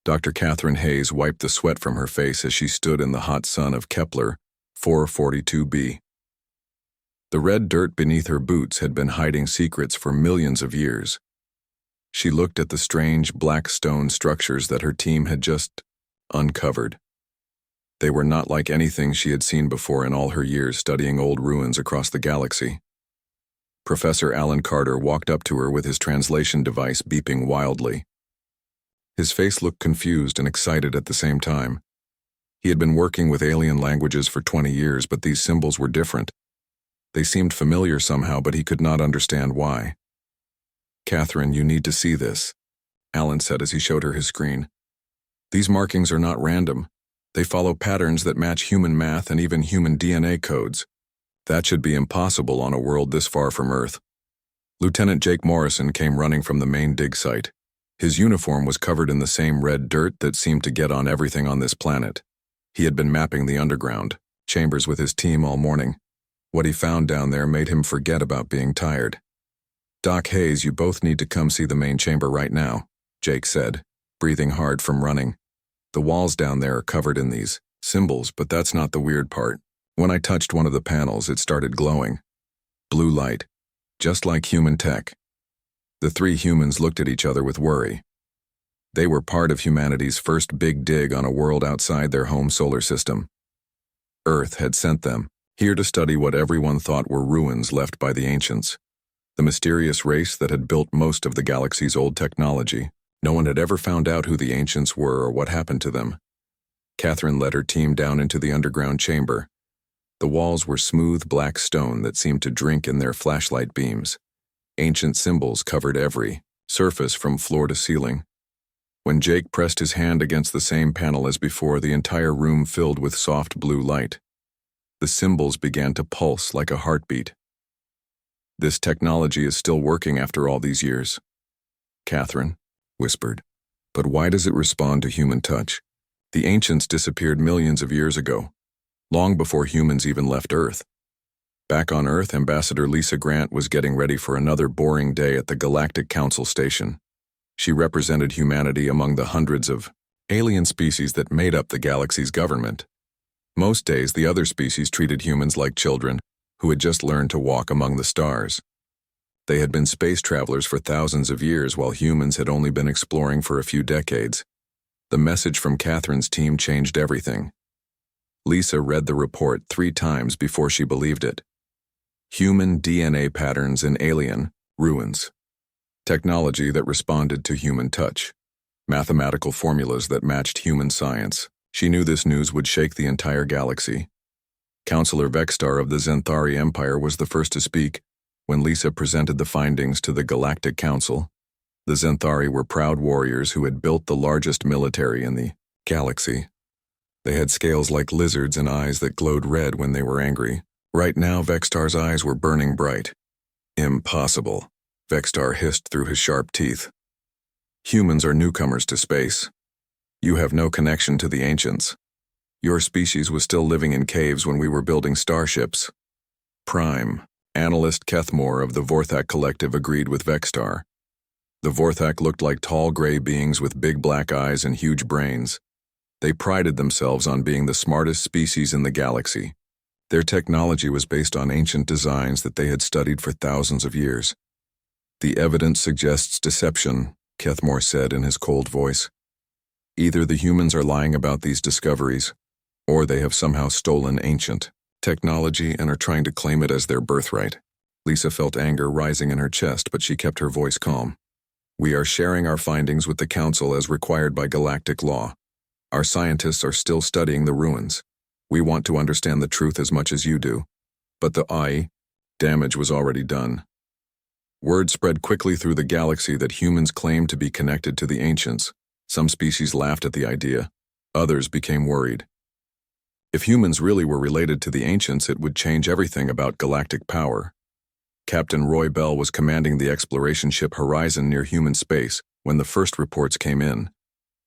Dr. Catherine Hayes wiped the sweat from her face as she stood in the hot sun of Kepler 442b. The red dirt beneath her boots had been hiding secrets for millions of years. She looked at the strange black stone structures that her team had just uncovered. They were not like anything she had seen before in all her years studying old ruins across the galaxy. Professor Alan Carter walked up to her with his translation device beeping wildly. His face looked confused and excited at the same time. He had been working with alien languages for 20 years, but these symbols were different. They seemed familiar somehow, but he could not understand why. "Catherine, you need to see this," Alan said as he showed her his screen. "These markings are not random. They follow patterns that match human math and even human DNA codes. That should be impossible on a world this far from Earth." Lieutenant Jake Morrison came running from the main dig site. His uniform was covered in the same red dirt that seemed to get on everything on this planet. He had been mapping the underground chambers with his team all morning. What he found down there made him forget about being tired. "Doc Hayes, you both need to come see the main chamber right now," Jake said, breathing hard from running. "The walls down there are covered in these symbols, but that's not the weird part. When I touched one of the panels, it started glowing. Blue light, just like human tech." The three humans looked at each other with worry. They were part of humanity's first big dig on a world outside their home solar system. Earth had sent them here to study what everyone thought were ruins left by the ancients, the mysterious race that had built most of the galaxy's old technology. No one had ever found out who the ancients were or what happened to them. Catherine led her team down into the underground chamber. The walls were smooth black stone that seemed to drink in their flashlight beams. Ancient symbols covered every surface from floor to ceiling. When Jake pressed his hand against the same panel as before, the entire room filled with soft blue light. The symbols began to pulse like a heartbeat. "This technology is still working after all these years," Catherine whispered. "But why does it respond to human touch? The ancients disappeared millions of years ago, long before humans even left Earth." Back on Earth, Ambassador Lisa Grant was getting ready for another boring day at the Galactic Council station. She represented humanity among the hundreds of alien species that made up the galaxy's government. Most days, the other species treated humans like children who had just learned to walk among the stars. They had been space travelers for thousands of years, while humans had only been exploring for a few decades. The message from Catherine's team changed everything. Lisa read the report 3 times before she believed it. Human DNA patterns in alien ruins. Technology that responded to human touch. Mathematical formulas that matched human science. She knew this news would shake the entire galaxy. Counselor Vextar of the Zenthari Empire was the first to speak when Lisa presented the findings to the Galactic Council. The Zenthari were proud warriors who had built the largest military in the galaxy. They had scales like lizards and eyes that glowed red when they were angry. Right now, Vextar's eyes were burning bright. "Impossible," Vextar hissed through his sharp teeth. "Humans are newcomers to space. You have no connection to the ancients. Your species was still living in caves when we were building starships." Prime, analyst Kethmore of the Vorthak Collective agreed with Vextar. The Vorthak looked like tall gray beings with big black eyes and huge brains. They prided themselves on being the smartest species in the galaxy. Their technology was based on ancient designs that they had studied for thousands of years. "The evidence suggests deception," Kethmore said in his cold voice. "Either the humans are lying about these discoveries, or they have somehow stolen ancient technology and are trying to claim it as their birthright." Lisa felt anger rising in her chest, but she kept her voice calm. "We are sharing our findings with the Council as required by galactic law. Our scientists are still studying the ruins. We want to understand the truth as much as you do. But the damage was already done." Word spread quickly through the galaxy that humans claimed to be connected to the ancients. Some species laughed at the idea. Others became worried. If humans really were related to the ancients, it would change everything about galactic power. Captain Roy Bell was commanding the exploration ship Horizon near human space when the first reports came in.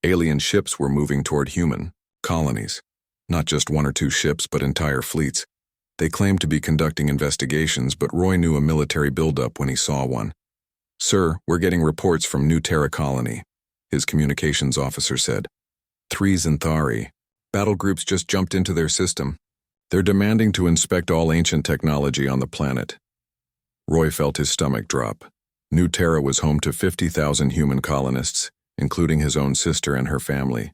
Alien ships were moving toward human colonies. Not just 1 or 2 ships, but entire fleets. They claimed to be conducting investigations, but Roy knew a military buildup when he saw one. "Sir, we're getting reports from New Terra colony. his communications officer said. 3 Xanthari. Battle groups just jumped into their system. They're demanding to inspect all ancient technology on the planet. Roy felt his stomach drop. New Terra was home to 50,000 human colonists, including his own sister and her family.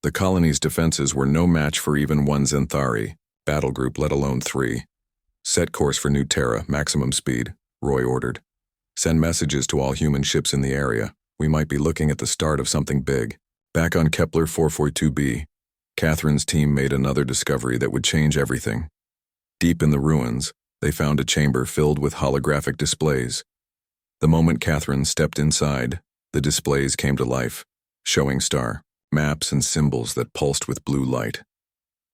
The colony's defenses were no match for even 1 Xanthari battle group, let alone 3. Set course for New Terra, maximum speed, Roy ordered. Send messages to all human ships in the area. We might be looking at the start of something big. Back on Kepler 442b, Catherine's team made another discovery that would change everything. Deep in the ruins, they found a chamber filled with holographic displays. The moment Catherine stepped inside, the displays came to life, showing maps and symbols that pulsed with blue light.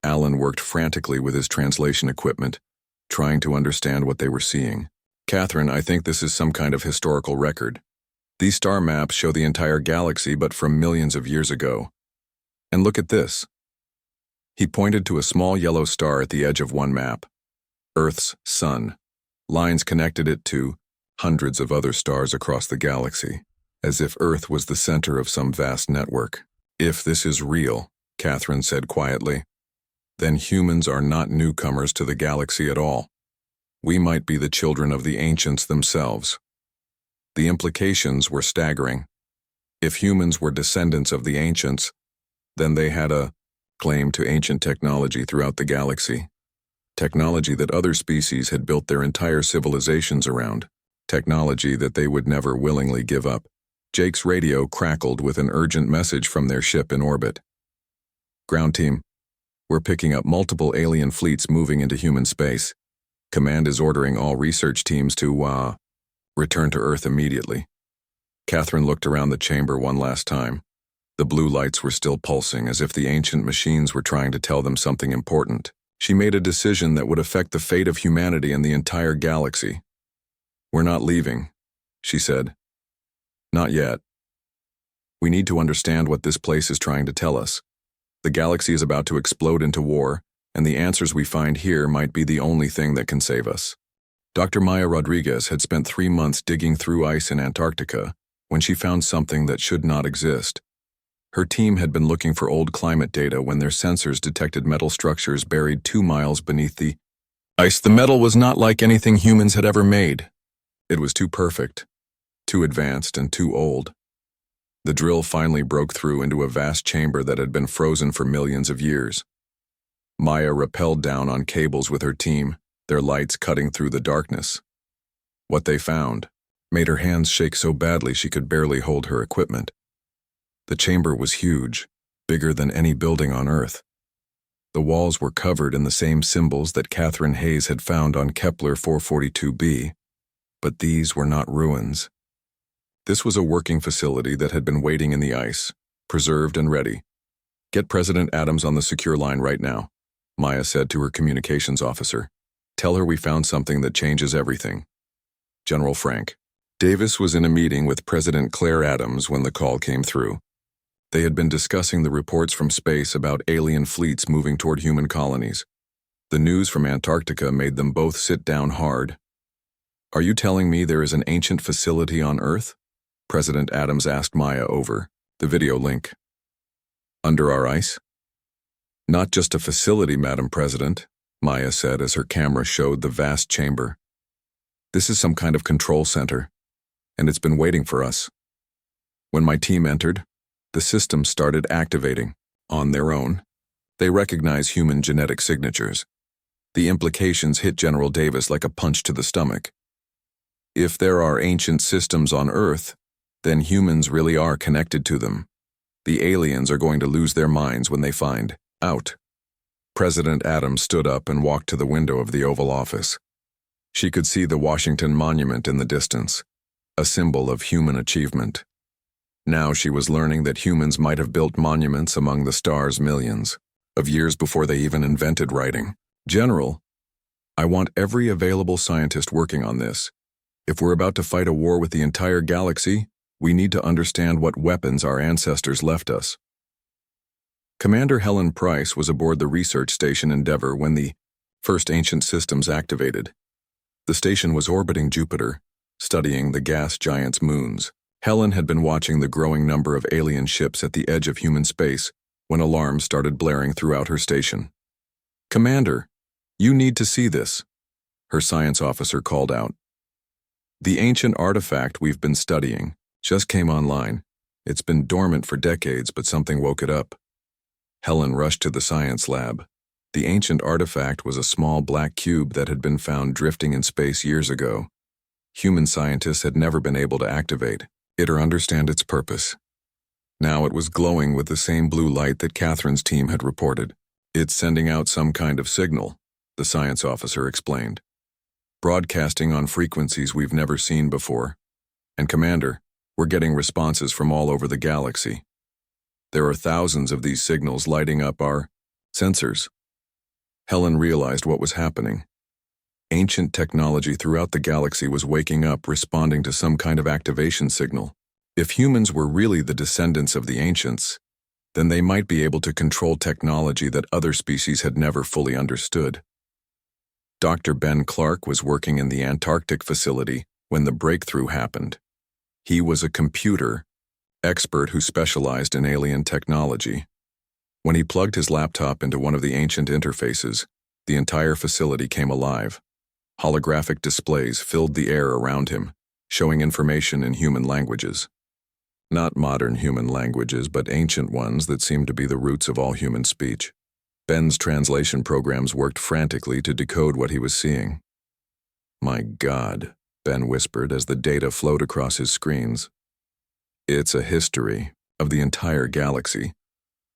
Alan worked frantically with his translation equipment, trying to understand what they were seeing. Catherine, I think this is some kind of historical record. These star maps show the entire galaxy, but from millions of years ago. And look at this. He pointed to a small yellow star at the edge of one map. Earth's sun. Lines connected it to hundreds of other stars across the galaxy, as if Earth was the center of some vast network. If this is real, Catherine said quietly, then humans are not newcomers to the galaxy at all. We might be the children of the ancients themselves. The implications were staggering. If humans were descendants of the ancients, then they had a claim to ancient technology throughout the galaxy. Technology that other species had built their entire civilizations around. Technology that they would never willingly give up. Jake's radio crackled with an urgent message from their ship in orbit. Ground team, we're picking up multiple alien fleets moving into human space. Command is ordering all research teams to, return to Earth immediately. Catherine looked around the chamber one last time. The blue lights were still pulsing, as if the ancient machines were trying to tell them something important. She made a decision that would affect the fate of humanity and the entire galaxy. We're not leaving, she said. Not yet. We need to understand what this place is trying to tell us. The galaxy is about to explode into war, and the answers we find here might be the only thing that can save us. Dr. Maya Rodriguez had spent 3 months digging through ice in Antarctica when she found something that should not exist. Her team had been looking for old climate data when their sensors detected metal structures buried 2 miles beneath the ice. The metal was not like anything humans had ever made. It was too perfect, too advanced, and too old. The drill finally broke through into a vast chamber that had been frozen for millions of years. Maya rappelled down on cables with her team, their lights cutting through the darkness. What they found made her hands shake so badly she could barely hold her equipment. The chamber was huge, bigger than any building on Earth. The walls were covered in the same symbols that Catherine Hayes had found on Kepler 442b, but these were not ruins. This was a working facility that had been waiting in the ice, preserved and ready. Get President Adams on the secure line right now, Maya said to her communications officer. Tell her we found something that changes everything. General Frank. Davis was in a meeting with President Claire Adams when the call came through. They had been discussing the reports from space about alien fleets moving toward human colonies. The news from Antarctica made them both sit down hard. Are you telling me there is an ancient facility on Earth? President Adams asked Maya over the video link. Under our ice? Not just a facility, Madam President, Maya said as her camera showed the vast chamber. This is some kind of control center, and it's been waiting for us. When my team entered, the system started activating on their own. They recognize human genetic signatures. The implications hit General Davis like a punch to the stomach. If there are ancient systems on Earth, then humans really are connected to them. The aliens are going to lose their minds when they find out. President Adams stood up and walked to the window of the Oval Office. She could see the Washington Monument in the distance, a symbol of human achievement. Now she was learning that humans might have built monuments among the stars millions of years before they even invented writing. General, I want every available scientist working on this. If we're about to fight a war with the entire galaxy, we need to understand what weapons our ancestors left us. Commander Helen Price was aboard the research station Endeavour when the first ancient systems activated. The station was orbiting Jupiter, studying the gas giant's moons. Helen had been watching the growing number of alien ships at the edge of human space when alarms started blaring throughout her station. "Commander, you need to see this," her science officer called out. "The ancient artifact we've been studying just came online. It's been dormant for decades, but something woke it up." Helen rushed to the science lab. The ancient artifact was a small black cube that had been found drifting in space years ago. Human scientists had never been able to activate it or understand its purpose. Now it was glowing with the same blue light that Catherine's team had reported. "It's sending out some kind of signal," the science officer explained. "Broadcasting on frequencies we've never seen before. And Commander, we're getting responses from all over the galaxy. There are thousands of these signals lighting up our sensors." Helen realized what was happening. Ancient technology throughout the galaxy was waking up, responding to some kind of activation signal. If humans were really the descendants of the ancients, then they might be able to control technology that other species had never fully understood. Dr. Ben Clark was working in the Antarctic facility when the breakthrough happened. He was a computer expert who specialized in alien technology. When he plugged his laptop into one of the ancient interfaces, the entire facility came alive. Holographic displays filled the air around him, showing information in human languages. Not modern human languages, but ancient ones that seemed to be the roots of all human speech. Ben's translation programs worked frantically to decode what he was seeing. "My God," Ben whispered as the data flowed across his screens. "It's a history of the entire galaxy,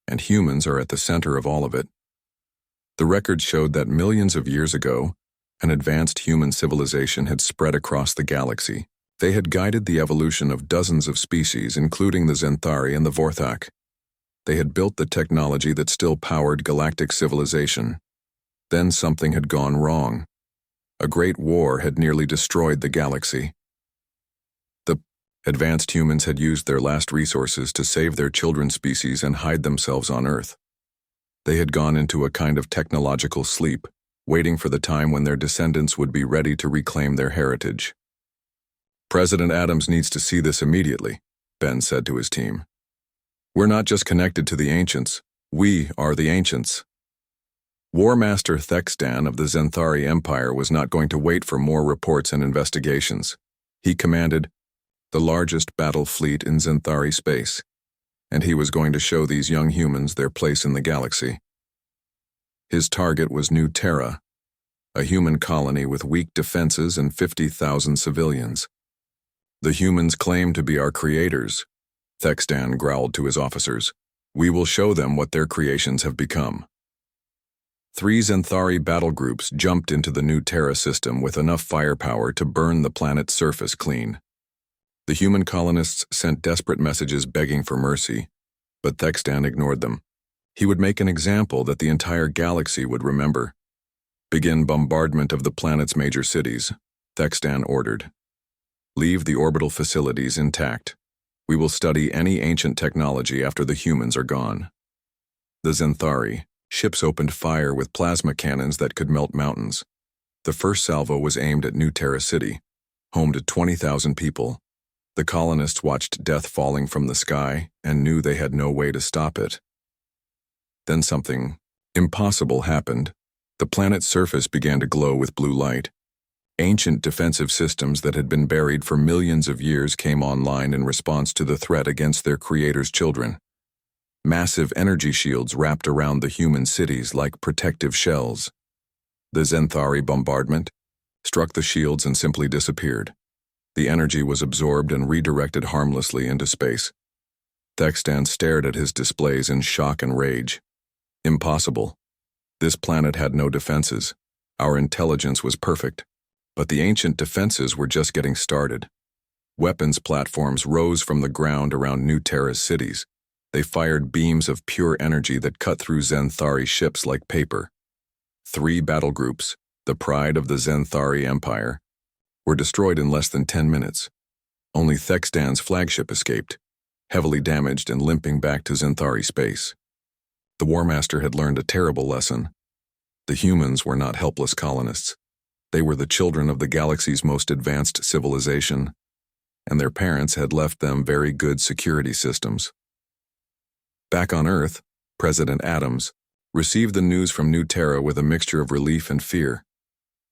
and humans are at the center of all of it." The records showed that millions of years ago, an advanced human civilization had spread across the galaxy. They had guided the evolution of dozens of species, including the Xanthari and the Vorthak. They had built the technology that still powered galactic civilization. Then something had gone wrong. A great war had nearly destroyed the galaxy. The advanced humans had used their last resources to save their children's species and hide themselves on Earth. They had gone into a kind of technological sleep, waiting for the time when their descendants would be ready to reclaim their heritage. "President Adams needs to see this immediately," Ben said to his team. "We're not just connected to the ancients, we are the ancients." War Master Thexdan of the Xanthari Empire was not going to wait for more reports and investigations. He commanded the largest battle fleet in Xanthari space, and he was going to show these young humans their place in the galaxy. His target was New Terra, a human colony with weak defenses and 50,000 civilians. "The humans claim to be our creators," Thexdan growled to his officers. "We will show them what their creations have become." 3 Xanthari battle groups jumped into the New Terra system with enough firepower to burn the planet's surface clean. The human colonists sent desperate messages begging for mercy, but Thexdan ignored them. He would make an example that the entire galaxy would remember. "Begin bombardment of the planet's major cities," Thexdan ordered. "Leave the orbital facilities intact. We will study any ancient technology after the humans are gone." The Xanthari ships opened fire with plasma cannons that could melt mountains. The first salvo was aimed at New Terra City, home to 20,000 people. The colonists watched death falling from the sky and knew they had no way to stop it. Then something impossible happened. The planet's surface began to glow with blue light. Ancient defensive systems that had been buried for millions of years came online in response to the threat against their creators' children. Massive energy shields wrapped around the human cities like protective shells. The Xanthari bombardment struck the shields and simply disappeared. The energy was absorbed and redirected harmlessly into space. Thexdan stared at his displays in shock and rage. Impossible. This planet had no defenses. Our intelligence was perfect. But the ancient defenses were just getting started. Weapons platforms rose from the ground around New Terra's cities. They fired beams of pure energy that cut through Xanthari ships like paper. 3 battle groups, the pride of the Xanthari Empire, were destroyed in less than 10 minutes. Only Thexdan's flagship escaped, heavily damaged and limping back to Xanthari space. The War Master had learned a terrible lesson. The humans were not helpless colonists. They were the children of the galaxy's most advanced civilization. and their parents had left them very good security systems. Back on Earth, President Adams received the news from New Terra with a mixture of relief and fear.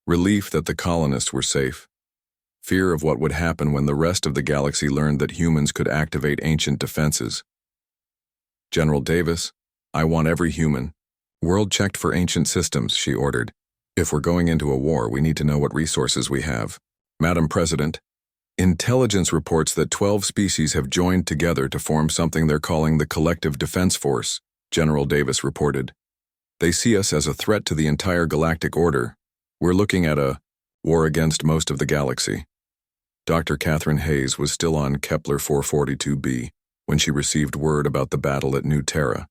Relief that the colonists were safe. Fear of what would happen when the rest of the galaxy learned that humans could activate ancient defenses. General Davis, I want every human. World checked for ancient systems, she ordered. If we're going into a war, we need to know what resources we have. Madam President, intelligence reports that 12 species have joined together to form something they're calling the Collective Defense Force, General Davis reported. They see us as a threat to the entire galactic order. We're looking at a war against most of the galaxy. Dr. Catherine Hayes was still on Kepler 442b when she received word about the battle at New Terra.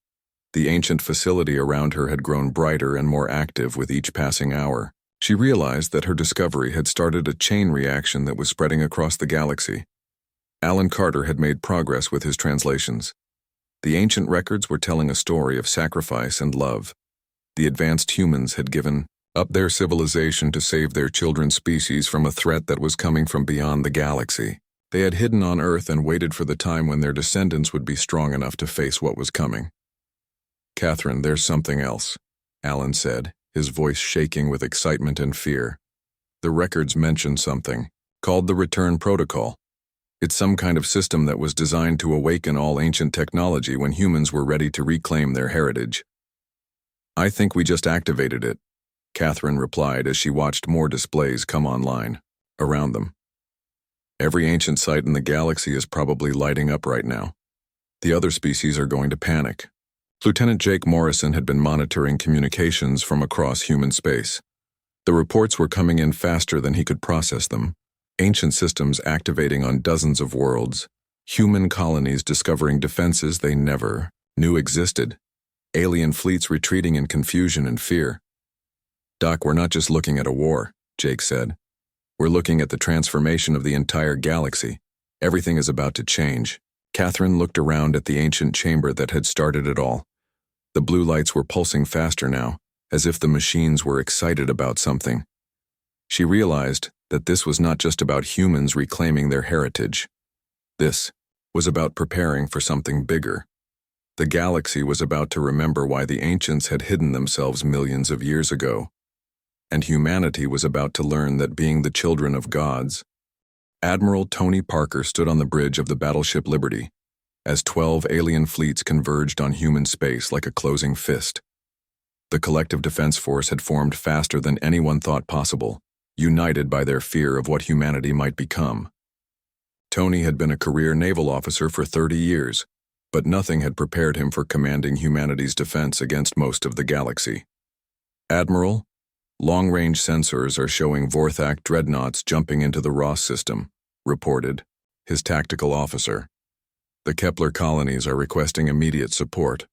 The ancient facility around her had grown brighter and more active with each passing hour. She realized that her discovery had started a chain reaction that was spreading across the galaxy. Alan Carter had made progress with his translations. The ancient records were telling a story of sacrifice and love. The advanced humans had given up their civilization to save their children's species from a threat that was coming from beyond the galaxy. They had hidden on Earth and waited for the time when their descendants would be strong enough to face what was coming. Catherine, there's something else, Alan said, his voice shaking with excitement and fear. The records mention something, called the Return Protocol. It's some kind of system that was designed to awaken all ancient technology when humans were ready to reclaim their heritage. I think we just activated it, Catherine replied as she watched more displays come online around them. Every ancient site in the galaxy is probably lighting up right now. The other species are going to panic. Lieutenant Jake Morrison had been monitoring communications from across human space. The reports were coming in faster than he could process them. Ancient systems activating on dozens of worlds. Human colonies discovering defenses they never knew existed. Alien fleets retreating in confusion and fear. Doc, we're not just looking at a war, Jake said. We're looking at the transformation of the entire galaxy. Everything is about to change. Catherine looked around at the ancient chamber that had started it all. The blue lights were pulsing faster now, as if the machines were excited about something. She realized that this was not just about humans reclaiming their heritage. This was about preparing for something bigger. The galaxy was about to remember why the ancients had hidden themselves millions of years ago. And humanity was about to learn that being the children of gods. Admiral Tony Parker stood on the bridge of the battleship Liberty, as 12 alien fleets converged on human space like a closing fist. The Collective Defense Force had formed faster than anyone thought possible, united by their fear of what humanity might become. Tony had been a career naval officer for 30 years, but nothing had prepared him for commanding humanity's defense against most of the galaxy. Admiral, long-range sensors are showing Vorthak dreadnoughts jumping into the Ross system, reported his tactical officer. The Kepler colonies are requesting immediate support.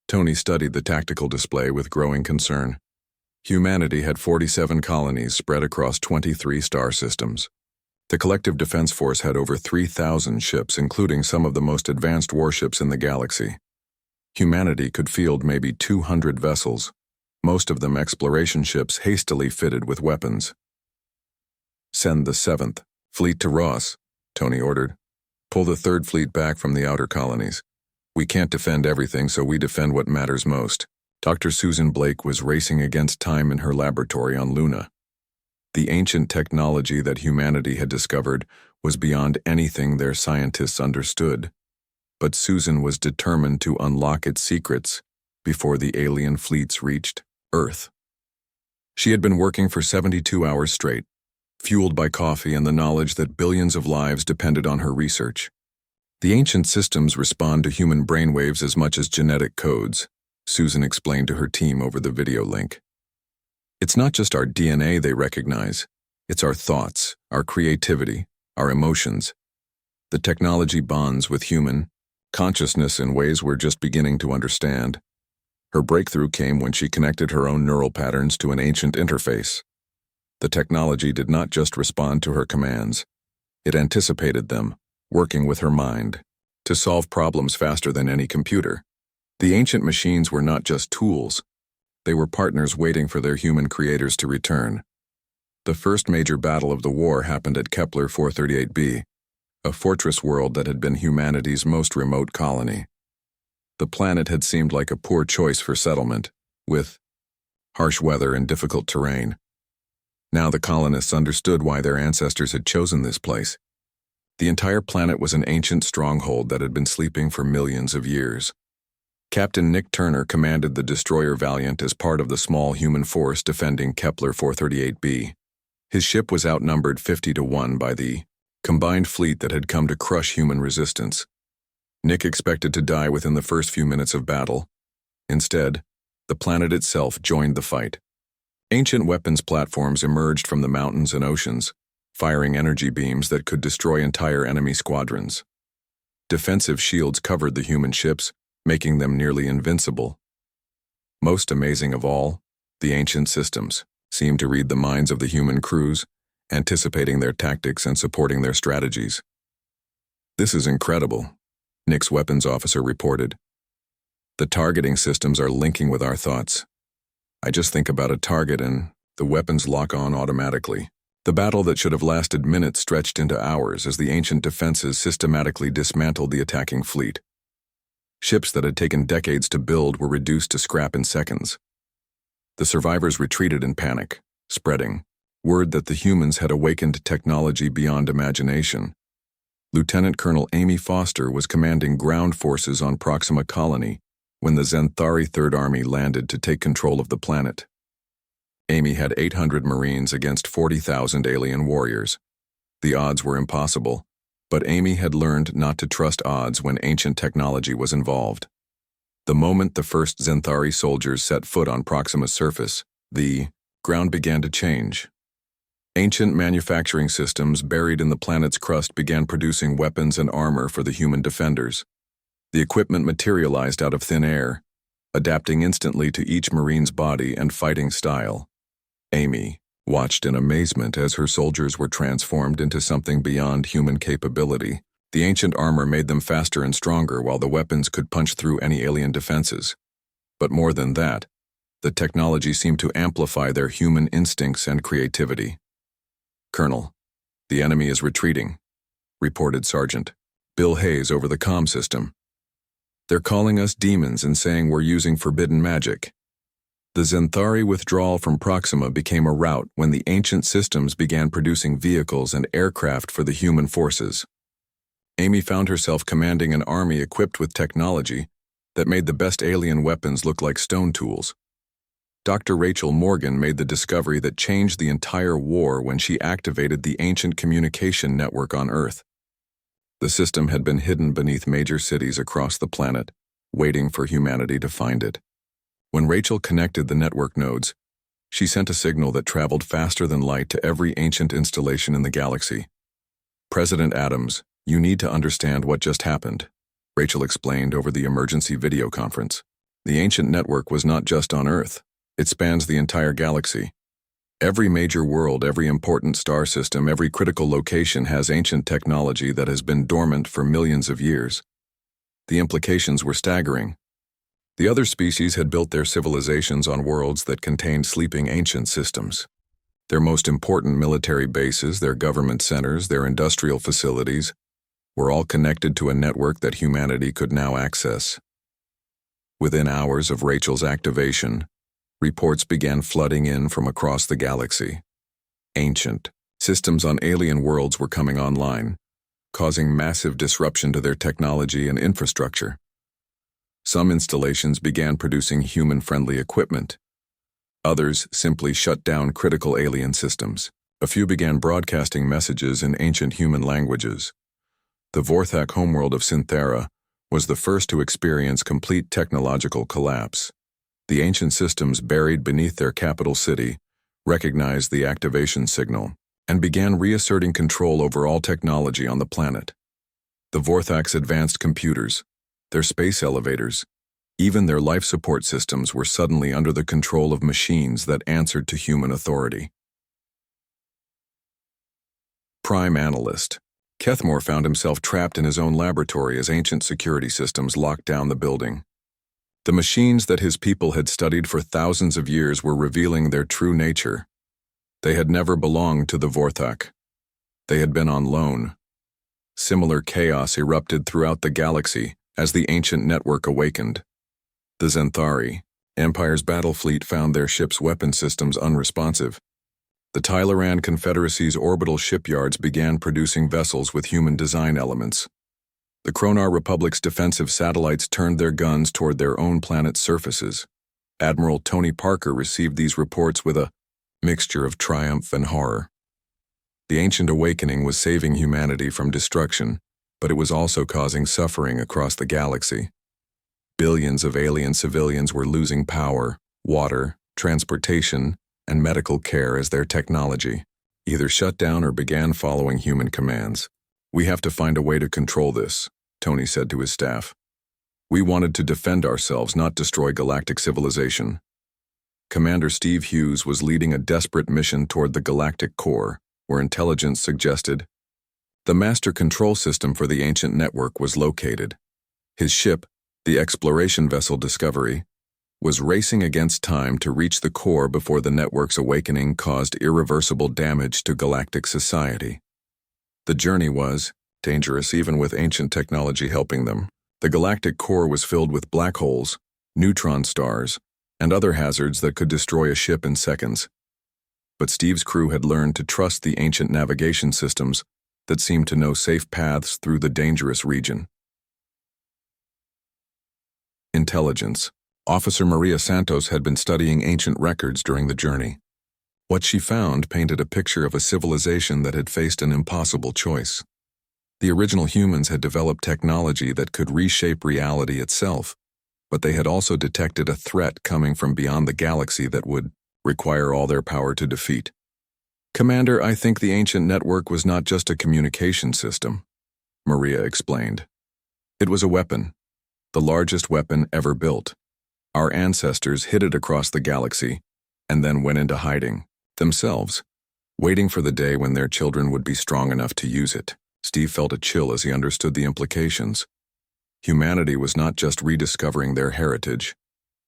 Tony studied the tactical display with growing concern. Humanity had 47 colonies spread across 23 star systems. The Collective Defense Force had over 3,000 ships, including some of the most advanced warships in the galaxy. Humanity could field maybe 200 vessels, most of them exploration ships hastily fitted with weapons. Send the 7th Fleet to Ross, Tony ordered. Pull the 3rd Fleet back from the outer colonies. We can't defend everything, so we defend what matters most. Dr. Susan Blake was racing against time in her laboratory on Luna. The ancient technology that humanity had discovered was beyond anything their scientists understood. But Susan was determined to unlock its secrets before the alien fleets reached Earth. She had been working for 72 hours straight, fueled by coffee and the knowledge that billions of lives depended on her research. The ancient systems respond to human brainwaves as much as genetic codes, Susan explained to her team over the video link. It's not just our DNA they recognize, it's our thoughts, our creativity, our emotions. The technology bonds with human consciousness in ways we're just beginning to understand. Her breakthrough came when she connected her own neural patterns to an ancient interface. The technology did not just respond to her commands. It anticipated them, working with her mind, to solve problems faster than any computer. The ancient machines were not just tools. They were partners waiting for their human creators to return. The first major battle of the war happened at Kepler 438b. a fortress world that had been humanity's most remote colony. The planet had seemed like a poor choice for settlement, with harsh weather and difficult terrain. Now the colonists understood why their ancestors had chosen this place. The entire planet was an ancient stronghold that had been sleeping for millions of years. Captain Nick Turner commanded the destroyer Valiant as part of the small human force defending Kepler 438b. His ship was outnumbered 50-1 by the combined fleet that had come to crush human resistance. Nick expected to die within the first few minutes of battle. Instead, the planet itself joined the fight. Ancient weapons platforms emerged from the mountains and oceans, firing energy beams that could destroy entire enemy squadrons. Defensive shields covered the human ships, making them nearly invincible. Most amazing of all, the ancient systems seemed to read the minds of the human crews, anticipating their tactics and supporting their strategies. "This is incredible," Nick's weapons officer reported. "The targeting systems are linking with our thoughts. I just think about a target and the weapons lock on automatically." The battle that should have lasted minutes stretched into hours as the ancient defenses systematically dismantled the attacking fleet. Ships that had taken decades to build were reduced to scrap in seconds. The survivors retreated in panic, spreading word that the humans had awakened technology beyond imagination. Lieutenant Colonel Amy Foster was commanding ground forces on Proxima Colony when the Zenthari Third Army landed to take control of the planet. Amy had 800 Marines against 40,000 alien warriors. The odds were impossible, but Amy had learned not to trust odds when ancient technology was involved. The moment the first Zenthari soldiers set foot on Proxima's surface, the ground began to change. Ancient manufacturing systems buried in the planet's crust began producing weapons and armor for the human defenders. The equipment materialized out of thin air, adapting instantly to each Marine's body and fighting style. Amy watched in amazement as her soldiers were transformed into something beyond human capability. The ancient armor made them faster and stronger while the weapons could punch through any alien defenses. But more than that, the technology seemed to amplify their human instincts and creativity. "Colonel, the enemy is retreating," reported Sergeant Bill Hayes over the comm system. "They're calling us demons and saying we're using forbidden magic." The Zenthari withdrawal from Proxima became a rout when the ancient systems began producing vehicles and aircraft for the human forces. Amy found herself commanding an army equipped with technology that made the best alien weapons look like stone tools. Dr. Rachel Morgan made the discovery that changed the entire war when she activated the ancient communication network on Earth. The system had been hidden beneath major cities across the planet, waiting for humanity to find it. When Rachel connected the network nodes, she sent a signal that traveled faster than light to every ancient installation in the galaxy. "President Adams, you need to understand what just happened," Rachel explained over the emergency video conference. "The ancient network was not just on Earth. It spans the entire galaxy. Every major world, every important star system, every critical location has ancient technology that has been dormant for millions of years." The implications were staggering. The other species had built their civilizations on worlds that contained sleeping ancient systems. Their most important military bases, their government centers, their industrial facilities, were all connected to a network that humanity could now access. Within hours of Rachel's activation, reports began flooding in from across the galaxy. Ancient systems on alien worlds were coming online, causing massive disruption to their technology and infrastructure. Some installations began producing human-friendly equipment. Others simply shut down critical alien systems. A few began broadcasting messages in ancient human languages. The Vorthak homeworld of Synthera was the first to experience complete technological collapse. The ancient systems buried beneath their capital city recognized the activation signal and began reasserting control over all technology on the planet. The Vorthak's advanced computers, their space elevators, even their life support systems were suddenly under the control of machines that answered to human authority. Prime Analyst Kethmore found himself trapped in his own laboratory as ancient security systems locked down the building. The machines that his people had studied for thousands of years were revealing their true nature. They had never belonged to the Vorthak. They had been on loan. Similar chaos erupted throughout the galaxy as the ancient network awakened. The Xanthari, Empire's battle fleet, found their ship's weapon systems unresponsive. The Tyloran Confederacy's orbital shipyards began producing vessels with human design elements. The Kronar Republic's defensive satellites turned their guns toward their own planet's surfaces. Admiral Tony Parker received these reports with a mixture of triumph and horror. The ancient awakening was saving humanity from destruction, but it was also causing suffering across the galaxy. Billions of alien civilians were losing power, water, transportation, and medical care as their technology either shut down or began following human commands. "We have to find a way to control this," Tony said to his staff. "We wanted to defend ourselves, not destroy galactic civilization." Commander Steve Hughes was leading a desperate mission toward the galactic core, where intelligence suggested the master control system for the ancient network was located. His ship, the exploration vessel Discovery, was racing against time to reach the core before the network's awakening caused irreversible damage to galactic society. The journey was dangerous even with ancient technology helping them. The galactic core was filled with black holes, neutron stars, and other hazards that could destroy a ship in seconds. But Steve's crew had learned to trust the ancient navigation systems that seemed to know safe paths through the dangerous region. Intelligence. Officer Maria Santos had been studying ancient records during the journey. What she found painted a picture of a civilization that had faced an impossible choice. The original humans had developed technology that could reshape reality itself, but they had also detected a threat coming from beyond the galaxy that would require all their power to defeat. "Commander, I think the ancient network was not just a communication system," Maria explained. "It was a weapon, the largest weapon ever built. Our ancestors hid it across the galaxy and then went into hiding, themselves, waiting for the day when their children would be strong enough to use it." Steve felt a chill as he understood the implications. Humanity was not just rediscovering their heritage.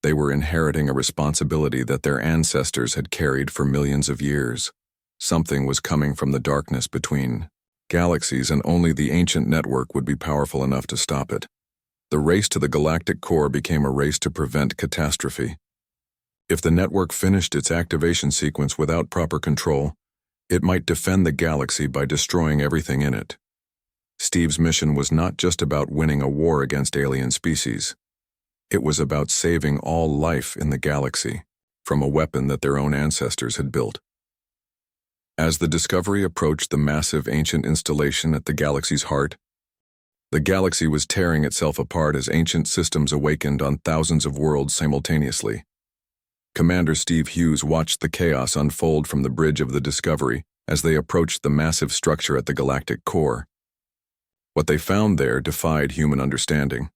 They were inheriting a responsibility that their ancestors had carried for millions of years. Something was coming from the darkness between galaxies, and only the ancient network would be powerful enough to stop it. The race to the galactic core became a race to prevent catastrophe. If the network finished its activation sequence without proper control, it might defend the galaxy by destroying everything in it. Steve's mission was not just about winning a war against alien species. It was about saving all life in the galaxy from a weapon that their own ancestors had built. As the Discovery approached the massive ancient installation at the galaxy's heart, the galaxy was tearing itself apart as ancient systems awakened on thousands of worlds simultaneously. Commander Steve Hughes watched the chaos unfold from the bridge of the Discovery as they approached the massive structure at the galactic core. What they found there defied human understanding.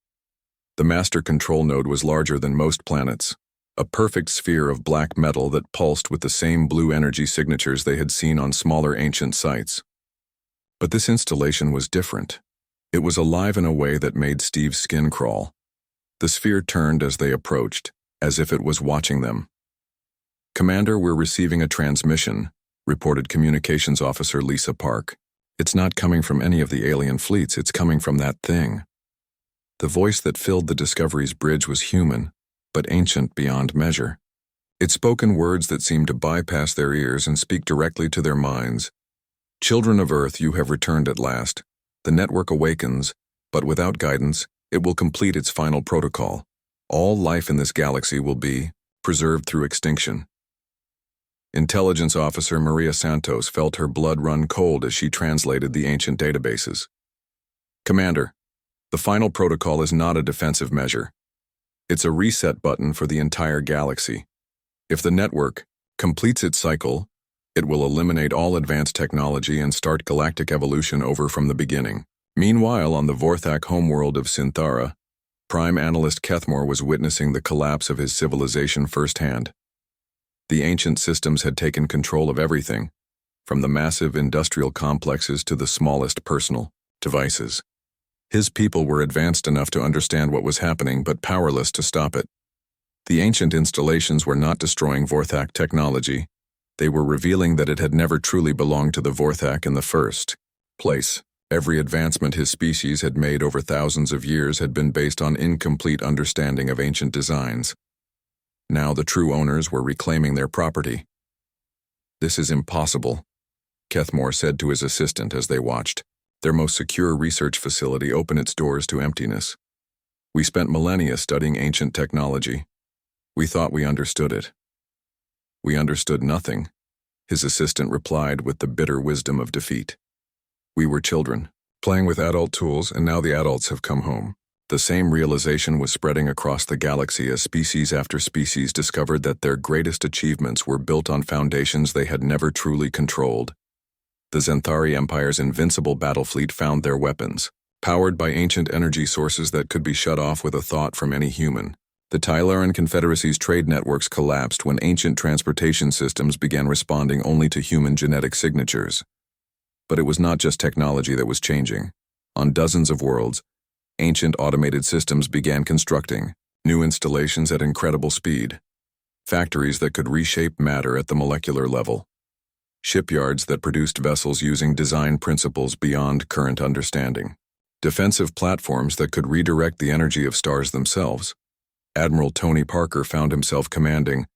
The master control node was larger than most planets, a perfect sphere of black metal that pulsed with the same blue energy signatures they had seen on smaller ancient sites. But this installation was different. It was alive in a way that made Steve's skin crawl. The sphere turned as they approached, as if it was watching them. "Commander, we're receiving a transmission," reported Communications Officer Lisa Park. "It's not coming from any of the alien fleets, it's coming from that thing." The voice that filled the Discovery's bridge was human, but ancient beyond measure. It spoke in words that seemed to bypass their ears and speak directly to their minds. "Children of Earth, you have returned at last. The network awakens, but without guidance, it will complete its final protocol. All life in this galaxy will be preserved through extinction." Intelligence Officer Maria Santos felt her blood run cold as she translated the ancient databases. "Commander, the final protocol is not a defensive measure. It's a reset button for the entire galaxy. If the network completes its cycle, it will eliminate all advanced technology and start galactic evolution over from the beginning." Meanwhile, on the Vorthak homeworld of Synthara, Prime Analyst Kethmore was witnessing the collapse of his civilization firsthand. The ancient systems had taken control of everything, from the massive industrial complexes to the smallest personal devices. His people were advanced enough to understand what was happening, but powerless to stop it. The ancient installations were not destroying Vorthak technology. They were revealing that it had never truly belonged to the Vorthak in the first place. Every advancement his species had made over thousands of years had been based on incomplete understanding of ancient designs. Now the true owners were reclaiming their property. "This is impossible," Kethmore said to his assistant as they watched. Their most secure research facility open its doors to emptiness. "We spent millennia studying ancient technology. We thought we understood it." "We understood nothing," his assistant replied with the bitter wisdom of defeat. "We were children, playing with adult tools, and now the adults have come home." The same realization was spreading across the galaxy as species after species discovered that their greatest achievements were built on foundations they had never truly controlled. The Xanthari Empire's invincible battle fleet found their weapons, powered by ancient energy sources that could be shut off with a thought from any human. The Tyleran Confederacy's trade networks collapsed when ancient transportation systems began responding only to human genetic signatures. But it was not just technology that was changing. On dozens of worlds, ancient automated systems began constructing new installations at incredible speed, factories that could reshape matter at the molecular level, shipyards that produced vessels using design principles beyond current understanding, defensive platforms that could redirect the energy of stars themselves. Admiral Tony Parker found himself commanding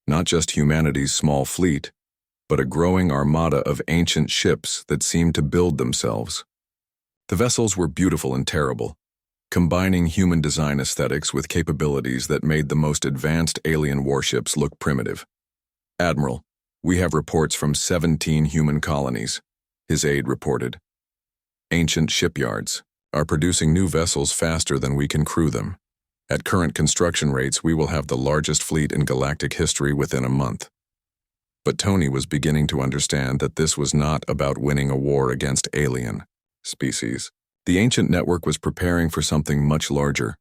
not just humanity's small fleet, but a growing armada of ancient ships that seemed to build themselves. The vessels were beautiful and terrible, combining human design aesthetics with capabilities that made the most advanced alien warships look primitive. "Admiral, we have reports from 17 human colonies," his aide reported. "Ancient shipyards are producing new vessels faster than we can crew them. At current construction rates, we will have the largest fleet in galactic history within a month." But Tony was beginning to understand that this was not about winning a war against alien species. The ancient network was preparing for something much larger.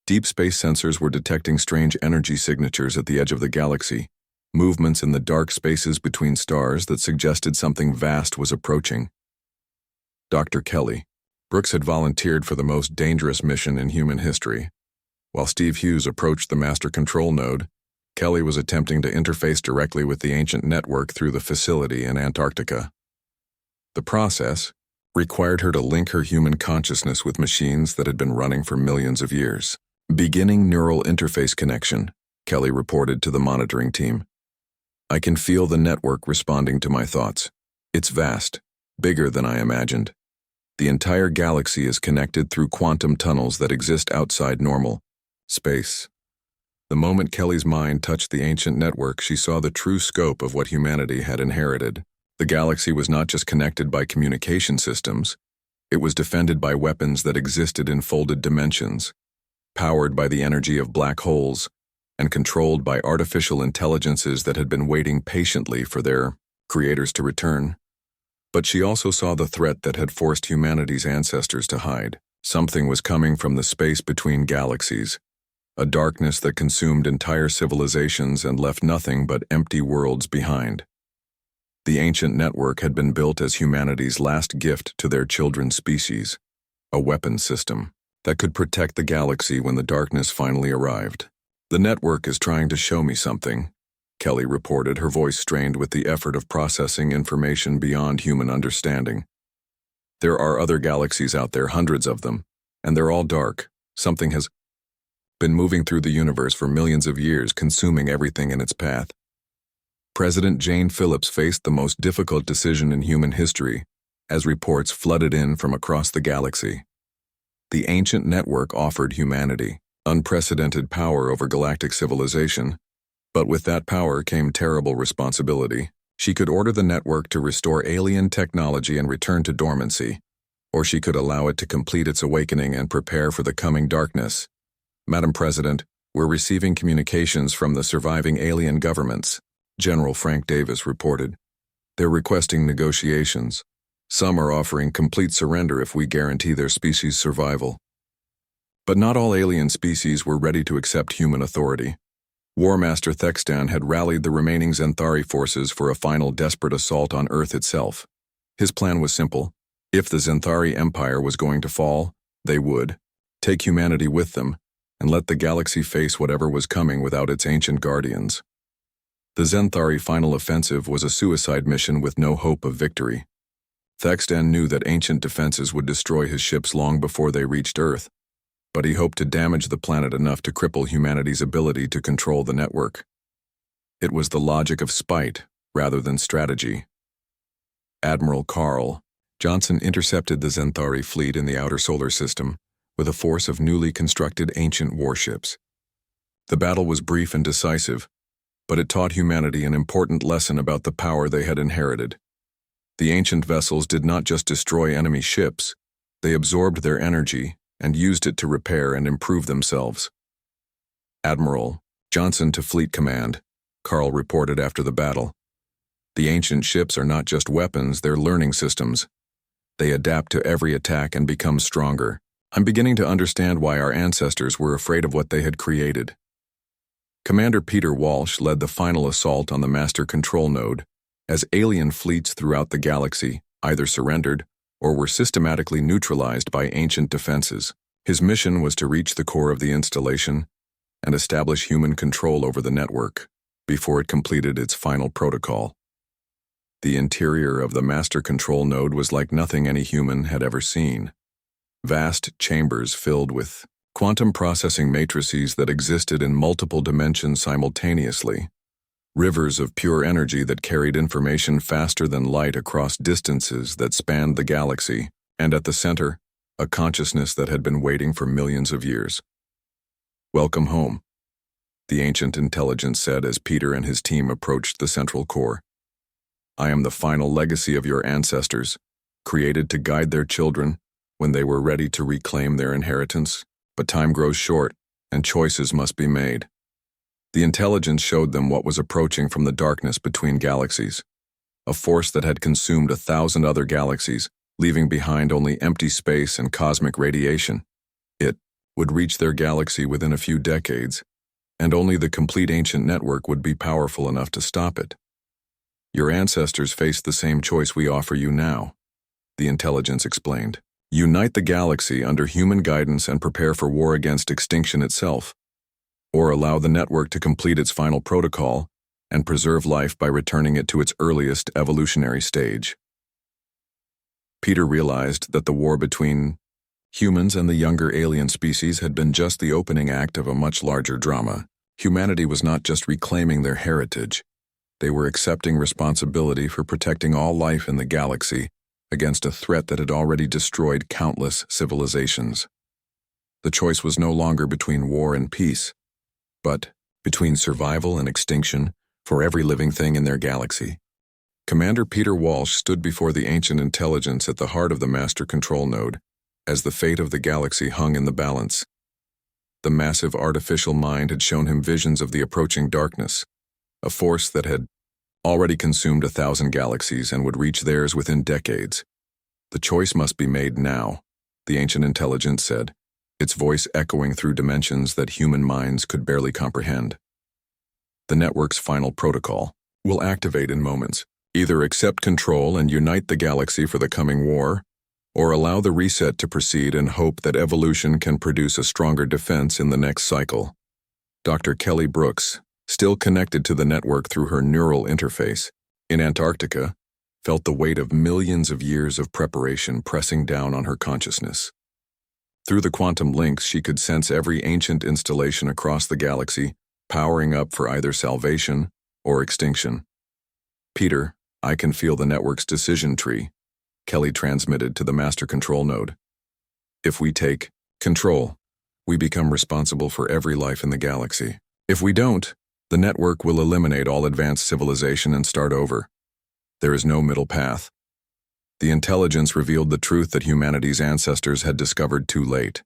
Deep space sensors were detecting strange energy signatures at the edge of the galaxy, movements in the dark spaces between stars that suggested something vast was approaching. Dr. Kelly Brooks had volunteered for the most dangerous mission in human history. While Steve Hughes approached the master control node, Kelly was attempting to interface directly with the ancient network through the facility in Antarctica. The process required her to link her human consciousness with machines that had been running for millions of years. "Beginning neural interface connection," Kelly reported to the monitoring team. "I can feel the network responding to my thoughts. It's vast, bigger than I imagined. The entire galaxy is connected through quantum tunnels that exist outside normal space." The moment Kelly's mind touched the ancient network, she saw the true scope of what humanity had inherited. The galaxy was not just connected by communication systems, it was defended by weapons that existed in folded dimensions, powered by the energy of black holes, and controlled by artificial intelligences that had been waiting patiently for their creators to return. But she also saw the threat that had forced humanity's ancestors to hide. Something was coming from the space between galaxies, a darkness that consumed entire civilizations and left nothing but empty worlds behind. The ancient network had been built as humanity's last gift to their children's species, a weapons system that could protect the galaxy when the darkness finally arrived. "The network is trying to show me something," Kelly reported, her voice strained with the effort of processing information beyond human understanding. "There are other galaxies out there, hundreds of them, and they're all dark. Something has been moving through the universe for millions of years, consuming everything in its path." President Jane Phillips faced the most difficult decision in human history as reports flooded in from across the galaxy. The ancient network offered humanity unprecedented power over galactic civilization, but with that power came terrible responsibility. She could order the network to restore alien technology and return to dormancy, or she could allow it to complete its awakening and prepare for the coming darkness. "Madam President, we're receiving communications from the surviving alien governments," General Frank Davis reported. "They're requesting negotiations. Some are offering complete surrender if we guarantee their species' survival." But not all alien species were ready to accept human authority. War Master Thextan had rallied the remaining Xanthari forces for a final desperate assault on Earth itself. His plan was simple. If the Xanthari Empire was going to fall, they would take humanity with them and let the galaxy face whatever was coming without its ancient guardians. The Xanthari final offensive was a suicide mission with no hope of victory. Thextan knew that ancient defenses would destroy his ships long before they reached Earth, but he hoped to damage the planet enough to cripple humanity's ability to control the network. It was the logic of spite rather than strategy. Admiral Carl Johnson intercepted the Xanthari fleet in the outer solar system with a force of newly constructed ancient warships. The battle was brief and decisive, but it taught humanity an important lesson about the power they had inherited. The ancient vessels did not just destroy enemy ships, they absorbed their energy and used it to repair and improve themselves. Admiral Johnson to Fleet Command, Carl reported after the battle. The ancient ships are not just weapons, they're learning systems. They adapt to every attack and become stronger. I'm beginning to understand why our ancestors were afraid of what they had created. Commander Peter Walsh led the final assault on the Master Control Node, as alien fleets throughout the galaxy either surrendered or were systematically neutralized by ancient defenses. His mission was to reach the core of the installation and establish human control over the network before it completed its final protocol. The interior of the Master Control Node was like nothing any human had ever seen. Vast chambers filled with quantum processing matrices that existed in multiple dimensions simultaneously. Rivers of pure energy that carried information faster than light across distances that spanned the galaxy, and at the center, a consciousness that had been waiting for millions of years. "Welcome home," the ancient intelligence said as Peter and his team approached the central core. "I am the final legacy of your ancestors, created to guide their children when they were ready to reclaim their inheritance, but time grows short and choices must be made." The intelligence showed them what was approaching from the darkness between galaxies, a force that had consumed 1,000 other galaxies, leaving behind only empty space and cosmic radiation. It would reach their galaxy within a few decades, and only the complete ancient network would be powerful enough to stop it. "Your ancestors faced the same choice we offer you now," the intelligence explained. "Unite the galaxy under human guidance and prepare for war against extinction itself, or allow the network to complete its final protocol and preserve life by returning it to its earliest evolutionary stage." Peter realized that the war between humans and the younger alien species had been just the opening act of a much larger drama. Humanity was not just reclaiming their heritage, they were accepting responsibility for protecting all life in the galaxy against a threat that had already destroyed countless civilizations. The choice was no longer between war and peace, but between survival and extinction for every living thing in their galaxy. Commander Peter Walsh stood before the ancient intelligence at the heart of the Master Control Node, as the fate of the galaxy hung in the balance. The massive artificial mind had shown him visions of the approaching darkness, a force that had already consumed 1,000 galaxies and would reach theirs within decades. "The choice must be made now," the ancient intelligence said, its voice echoing through dimensions that human minds could barely comprehend. "The network's final protocol will activate in moments. Either accept control and unite the galaxy for the coming war, or allow the reset to proceed and hope that evolution can produce a stronger defense in the next cycle." Dr. Kelly Brooks, still connected to the network through her neural interface in Antarctica, felt the weight of millions of years of preparation pressing down on her consciousness. Through the quantum links, she could sense every ancient installation across the galaxy, powering up for either salvation or extinction. "Peter, I can feel the network's decision tree," Kelly transmitted to the Master Control Node. "If we take control, we become responsible for every life in the galaxy. If we don't, the network will eliminate all advanced civilization and start over. There is no middle path." The intelligence revealed the truth that humanity's ancestors had discovered too late.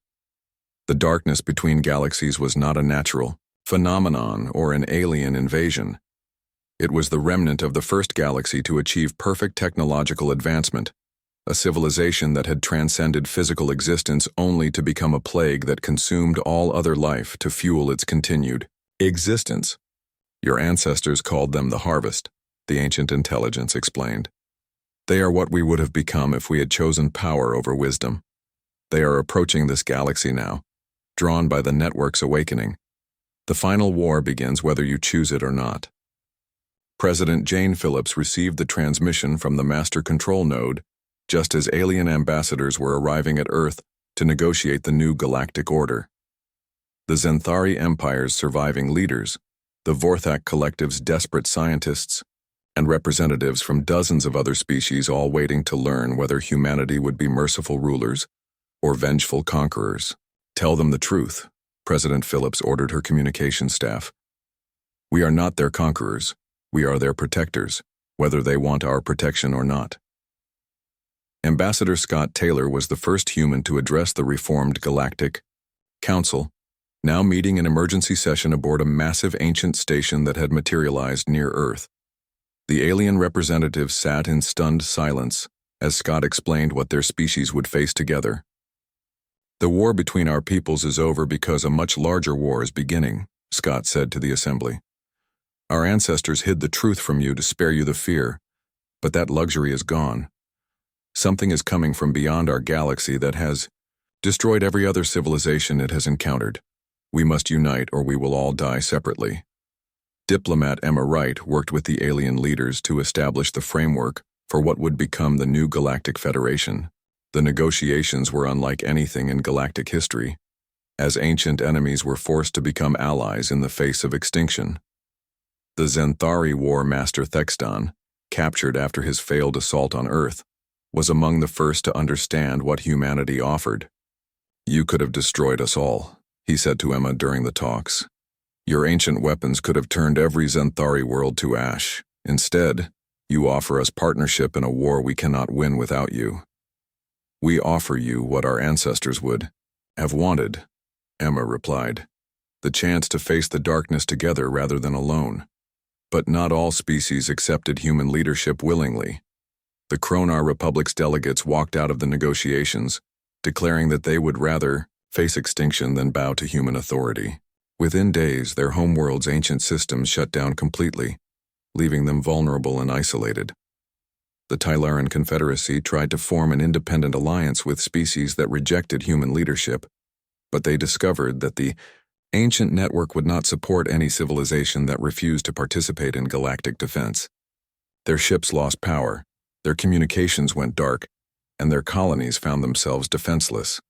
The darkness between galaxies was not a natural phenomenon or an alien invasion. It was the remnant of the first galaxy to achieve perfect technological advancement, a civilization that had transcended physical existence only to become a plague that consumed all other life to fuel its continued existence. "Your ancestors called them the harvest," the ancient intelligence explained. "They are what we would have become if we had chosen power over wisdom. They are approaching this galaxy now, drawn by the network's awakening. The final war begins whether you choose it or not." President Jane Phillips received the transmission from the Master Control Node just as alien ambassadors were arriving at Earth to negotiate the new galactic order. The Xanthari Empire's surviving leaders, the Vorthak Collective's desperate scientists, and representatives from dozens of other species all waiting to learn whether humanity would be merciful rulers or vengeful conquerors. Tell them the truth, President Phillips ordered her communication staff. We are not their conquerors. We are their protectors, whether they want our protection or not. Ambassador Scott Taylor was the first human to address the reformed Galactic Council, now meeting in emergency session aboard a massive ancient station that had materialized near Earth. The alien representatives sat in stunned silence as Scott explained what their species would face together. The war between our peoples is over because a much larger war is beginning, Scott said to the assembly. Our ancestors hid the truth from you to spare you the fear, but that luxury is gone. Something is coming from beyond our galaxy that has destroyed every other civilization it has encountered. We must unite or we will all die separately. Diplomat Emma Wright worked with the alien leaders to establish the framework for what would become the new Galactic Federation. The negotiations were unlike anything in galactic history, as ancient enemies were forced to become allies in the face of extinction. The Xanthari War Master Thexton, captured after his failed assault on Earth, was among the first to understand what humanity offered. You could have destroyed us all, he said to Emma during the talks. Your ancient weapons could have turned every Xanthari world to ash. Instead, you offer us partnership in a war we cannot win without you. We offer you what our ancestors would have wanted, Emma replied. The chance to face the darkness together rather than alone. But not all species accepted human leadership willingly. The Kronar Republic's delegates walked out of the negotiations, declaring that they would rather face extinction than bow to human authority. Within days, their homeworld's ancient systems shut down completely, leaving them vulnerable and isolated. The Tylaran Confederacy tried to form an independent alliance with species that rejected human leadership, but they discovered that the ancient network would not support any civilization that refused to participate in galactic defense. Their ships lost power, their communications went dark, and their colonies found themselves defenseless.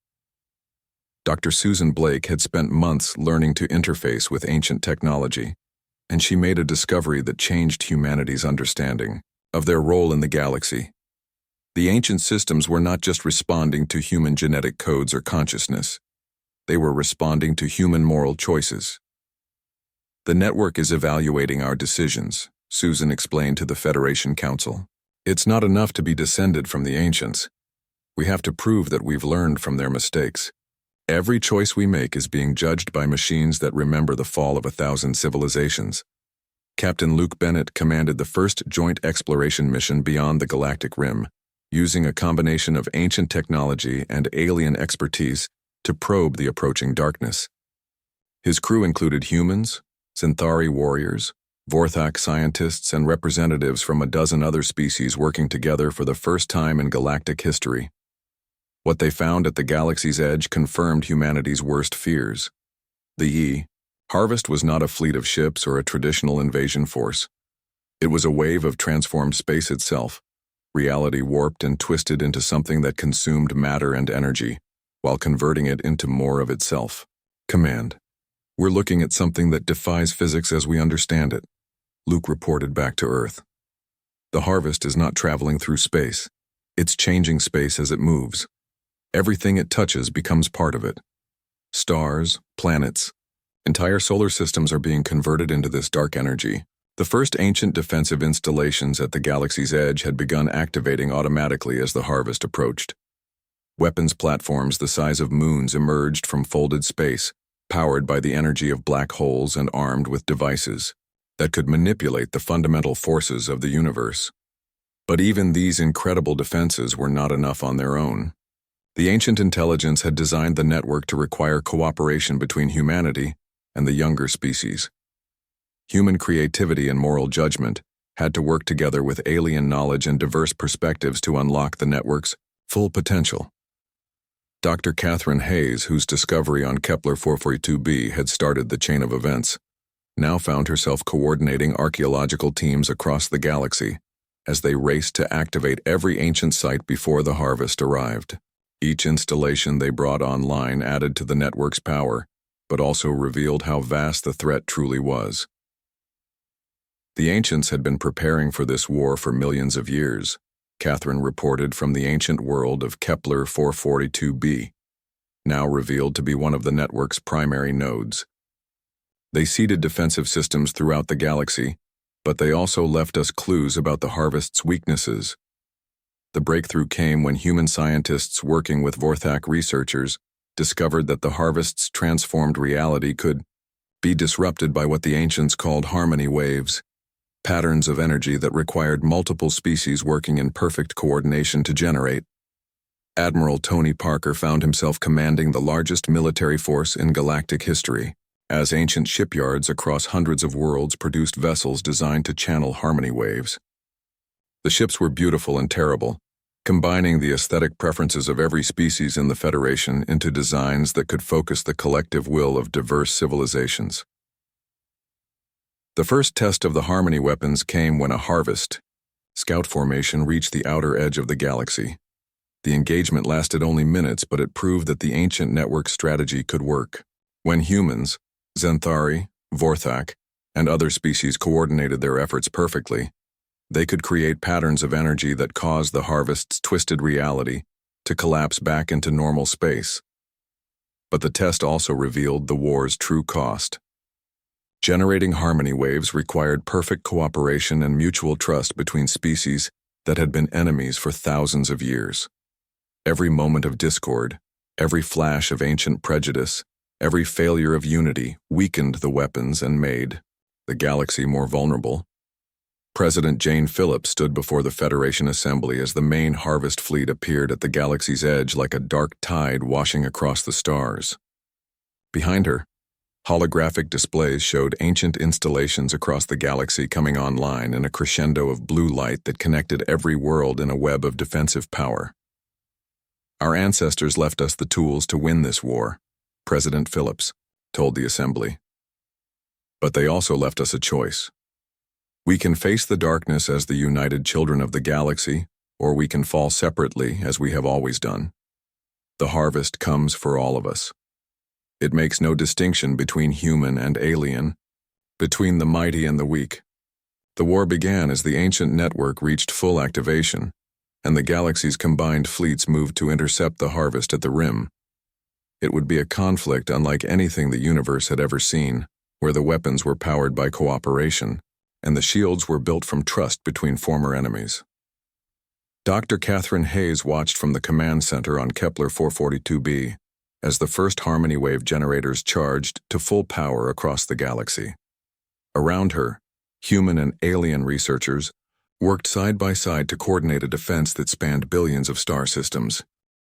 Dr. Susan Blake had spent months learning to interface with ancient technology, and she made a discovery that changed humanity's understanding of their role in the galaxy. The ancient systems were not just responding to human genetic codes or consciousness. They were responding to human moral choices. The network is evaluating our decisions, Susan explained to the Federation Council. It's not enough to be descended from the ancients. We have to prove that we've learned from their mistakes. Every choice we make is being judged by machines that remember the fall of 1,000 civilizations. Captain Luke Bennett commanded the first joint exploration mission beyond the galactic rim, using a combination of ancient technology and alien expertise to probe the approaching darkness. His crew included humans, Xanthari warriors, Vorthak scientists, and representatives from a dozen other species working together for the first time in galactic history. What they found at the galaxy's edge confirmed humanity's worst fears. The harvest was not a fleet of ships or a traditional invasion force. It was a wave of transformed space itself, reality warped and twisted into something that consumed matter and energy, while converting it into more of itself. Command. We're looking at something that defies physics as we understand it, Luke reported back to Earth. The harvest is not traveling through space. It's changing space as it moves. Everything it touches becomes part of it. Stars, planets, entire solar systems are being converted into this dark energy. The first ancient defensive installations at the galaxy's edge had begun activating automatically as the harvest approached. Weapons platforms the size of moons emerged from folded space, powered by the energy of black holes and armed with devices that could manipulate the fundamental forces of the universe. But even these incredible defenses were not enough on their own. The ancient intelligence had designed the network to require cooperation between humanity and the younger species. Human creativity and moral judgment had to work together with alien knowledge and diverse perspectives to unlock the network's full potential. Dr. Catherine Hayes, whose discovery on Kepler 442b had started the chain of events, now found herself coordinating archaeological teams across the galaxy, as they raced to activate every ancient site before the harvest arrived. Each installation they brought online added to the network's power, but also revealed how vast the threat truly was. The ancients had been preparing for this war for millions of years, Catherine reported from the ancient world of Kepler 442b, now revealed to be one of the network's primary nodes. They seeded defensive systems throughout the galaxy, but they also left us clues about the harvest's weaknesses. The breakthrough came when human scientists working with Vorthak researchers discovered that the harvest's transformed reality could be disrupted by what the ancients called harmony waves, patterns of energy that required multiple species working in perfect coordination to generate. Admiral Tony Parker found himself commanding the largest military force in galactic history, as ancient shipyards across hundreds of worlds produced vessels designed to channel harmony waves. The ships were beautiful and terrible, combining the aesthetic preferences of every species in the Federation into designs that could focus the collective will of diverse civilizations. The first test of the harmony weapons came when a harvest scout formation reached the outer edge of the galaxy. The engagement lasted only minutes, but it proved that the ancient network strategy could work. When humans, Xanthari, Vorthak, and other species coordinated their efforts perfectly, they could create patterns of energy that caused the harvest's twisted reality to collapse back into normal space. But the test also revealed the war's true cost. Generating harmony waves required perfect cooperation and mutual trust between species that had been enemies for thousands of years. Every moment of discord, every flash of ancient prejudice, every failure of unity weakened the weapons and made the galaxy more vulnerable. President Jane Phillips stood before the Federation Assembly as the main harvest fleet appeared at the galaxy's edge like a dark tide washing across the stars. Behind her, holographic displays showed ancient installations across the galaxy coming online in a crescendo of blue light that connected every world in a web of defensive power. Our ancestors left us the tools to win this war, President Phillips told the Assembly. But they also left us a choice. We can face the darkness as the united children of the galaxy, or we can fall separately as we have always done. The harvest comes for all of us. It makes no distinction between human and alien, between the mighty and the weak. The war began as the ancient network reached full activation, and the galaxy's combined fleets moved to intercept the harvest at the rim. It would be a conflict unlike anything the universe had ever seen, where the weapons were powered by cooperation, and the shields were built from trust between former enemies. Dr. Catherine Hayes watched from the command center on Kepler 442b, as the first harmony wave generators charged to full power across the galaxy. Around her, human and alien researchers worked side by side to coordinate a defense that spanned billions of star systems,